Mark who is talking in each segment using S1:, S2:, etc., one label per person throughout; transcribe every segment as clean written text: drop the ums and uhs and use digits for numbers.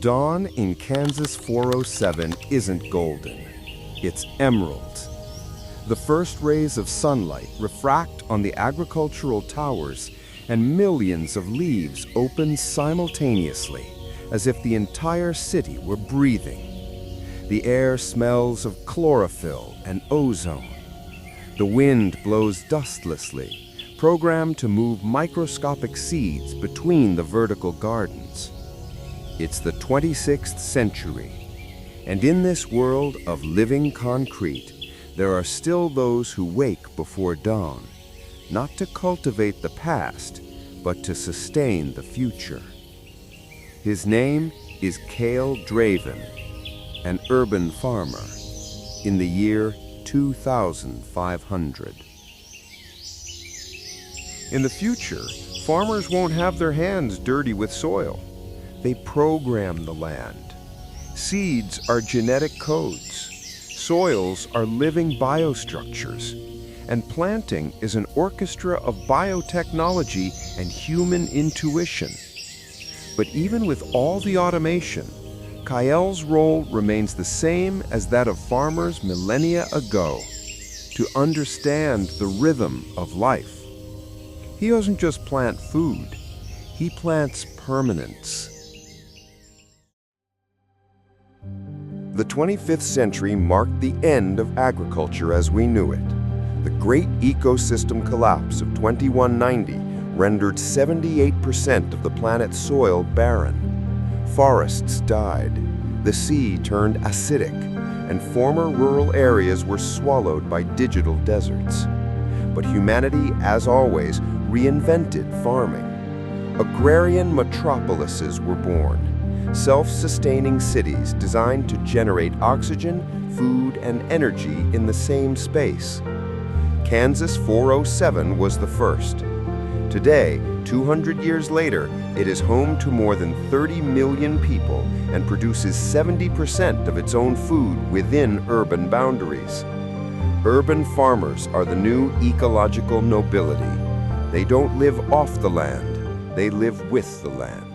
S1: Dawn in Kansas 407 isn't golden, it's emerald. The first rays of sunlight refract on the agricultural towers, and millions of leaves open simultaneously, as if the entire city were breathing. The air smells of chlorophyll and ozone. The wind blows dustlessly, programmed to move microscopic seeds between the vertical gardens. It's the 26th century, and in this world of living concrete, there are still those who wake before dawn, not to cultivate the past, but to sustain the future. His name is Cale Draven, an urban farmer, in the year 2500. In the future, farmers won't have their hands dirty with soil. They program the land. Seeds are genetic codes. Soils are living biostructures. And planting is an orchestra of biotechnology and human intuition. But even with all the automation, Cale's role remains the same as that of farmers millennia ago, to understand the rhythm of life. He doesn't just plant food, he plants permanence. The 25th century marked the end of agriculture as we knew it. The great ecosystem collapse of 2190 rendered 78% of the planet's soil barren. Forests died, the sea turned acidic, and former rural areas were swallowed by digital deserts. But humanity, as always, reinvented farming. Agrarian metropolises were born, self-sustaining cities designed to generate oxygen, food, and energy in the same space. Kansas 407 was the first. Today, 200 years later, it is home to more than 30 million people and produces 70% of its own food within urban boundaries. Urban farmers are the new ecological nobility. They don't live off the land, they live with the land.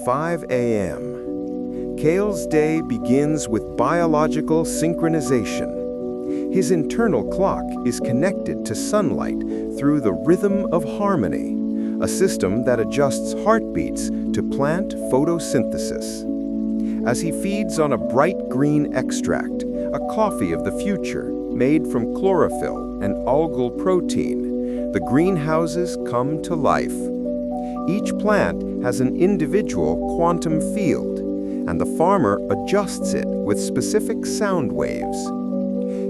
S1: 5 a.m. Cale's day begins with biological synchronization. His internal clock is connected to sunlight through the rhythm of harmony, a system that adjusts heartbeats to plant photosynthesis. As he feeds on a bright green extract, a coffee of the future made from chlorophyll and algal protein, the greenhouses come to life. Each plant has an individual quantum field, and the farmer adjusts it with specific sound waves.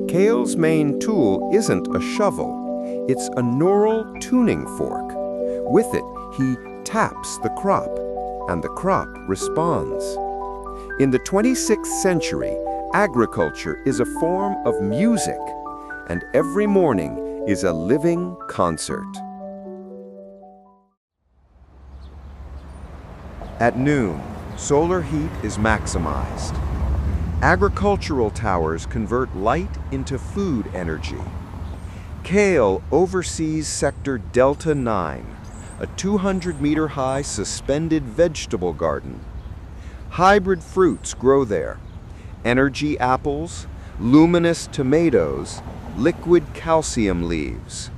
S1: Cale's main tool isn't a shovel, it's a neural tuning fork. With it, he taps the crop, and the crop responds. In the 26th century, agriculture is a form of music, and every morning is a living concert. At noon, solar heat is maximized. Agricultural towers convert light into food energy. Cale oversees Sector Delta 9, a 200-meter-high suspended vegetable garden. Hybrid fruits grow there: energy apples, luminous tomatoes, liquid calcium leaves.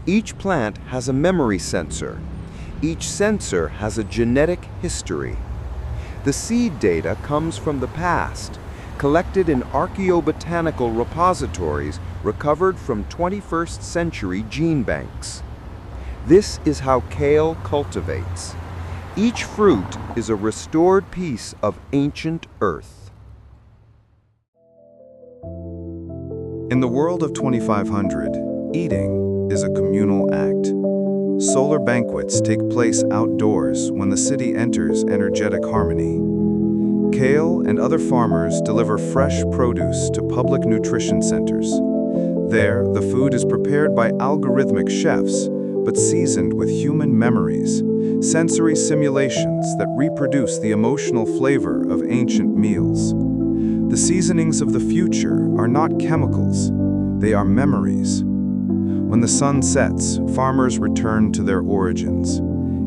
S1: Each plant has a memory sensor. Each sensor has a genetic history. The seed data comes from the past, collected in archaeobotanical repositories recovered from 21st century gene banks. This is how Cale cultivates. Each fruit is a restored piece of ancient earth.
S2: In the world of 2500, eating is a communal act. Solar banquets take place outdoors when the city enters energetic harmony. Cale and other farmers deliver fresh produce to public nutrition centers. There, the food is prepared by algorithmic chefs, but seasoned with human memories, sensory simulations that reproduce the emotional flavor of ancient meals. The seasonings of the future are not chemicals, they are memories. When the sun sets, farmers return to their origins.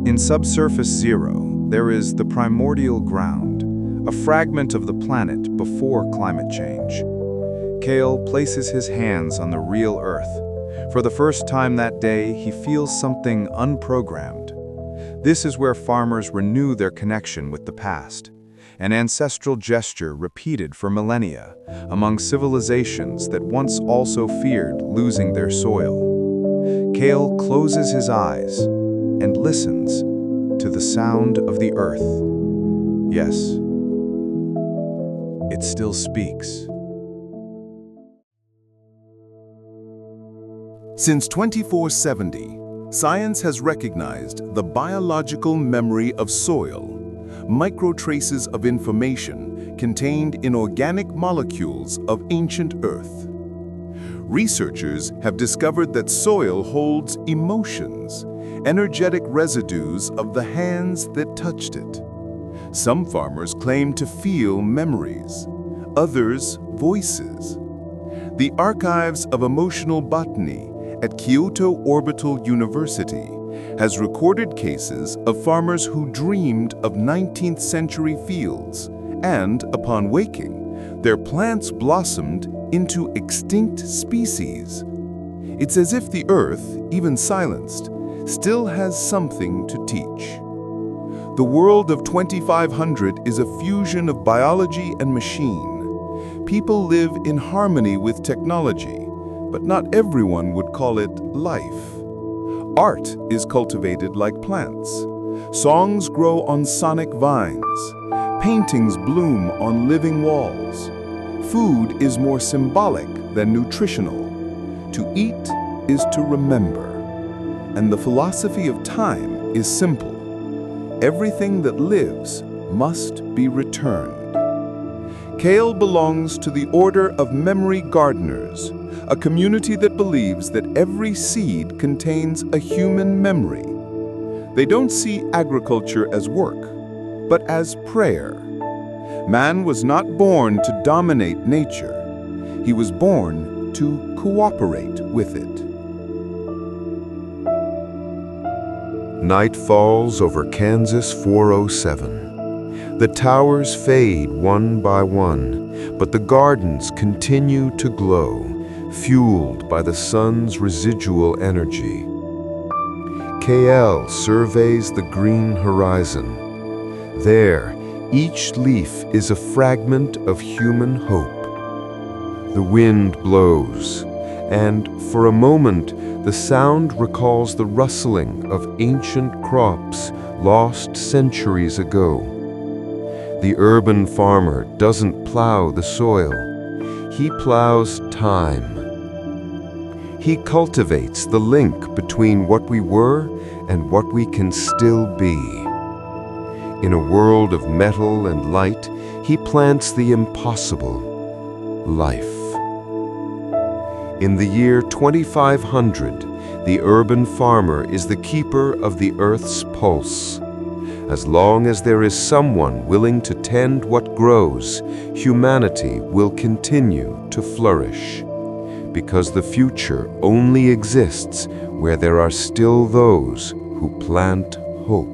S2: In subsurface zero, there is the primordial ground, a fragment of the planet before climate change. Kale places his hands on the real Earth. For the first time that day, he feels something unprogrammed. This is where farmers renew their connection with the past, an ancestral gesture repeated for millennia among civilizations that once also feared losing their soil. Kale closes his eyes and listens to the sound of the earth. Yes, it still speaks.
S3: Since 2470, science has recognized the biological memory of soil, microtraces of information contained in organic molecules of ancient Earth. Researchers have discovered that soil holds emotions, energetic residues of the hands that touched it. Some farmers claim to feel memories, others voices. The Archives of Emotional Botany at Kyoto Orbital University has recorded cases of farmers who dreamed of 19th century fields, and upon waking, their plants blossomed into extinct species. It's as if the earth, even silenced, still has something to teach. The world of 2500 is a fusion of biology and machine. People live in harmony with technology, but not everyone would call it life. Art is cultivated like plants. Songs grow on sonic vines. Paintings bloom on living walls. Food is more symbolic than nutritional. To eat is to remember. And the philosophy of time is simple. Everything that lives must be returned. Kale belongs to the Order of Memory Gardeners, a community that believes that every seed contains a human memory. They don't see agriculture as work, but as prayer. Man was not born to dominate nature. He was born to cooperate with it.
S1: Night falls over Kansas 407. The towers fade one by one, but the gardens continue to glow, fueled by the sun's residual energy. KL surveys the green horizon. There, each leaf is a fragment of human hope. The wind blows, and for a moment, the sound recalls the rustling of ancient crops lost centuries ago. The urban farmer doesn't plow the soil. He plows time. He cultivates the link between what we were and what we can still be. In a world of metal and light, he plants the impossible, life. In the year 2500, the urban farmer is the keeper of the earth's pulse. As long as there is someone willing to tend what grows, humanity will continue to flourish. Because the future only exists where there are still those who plant hope.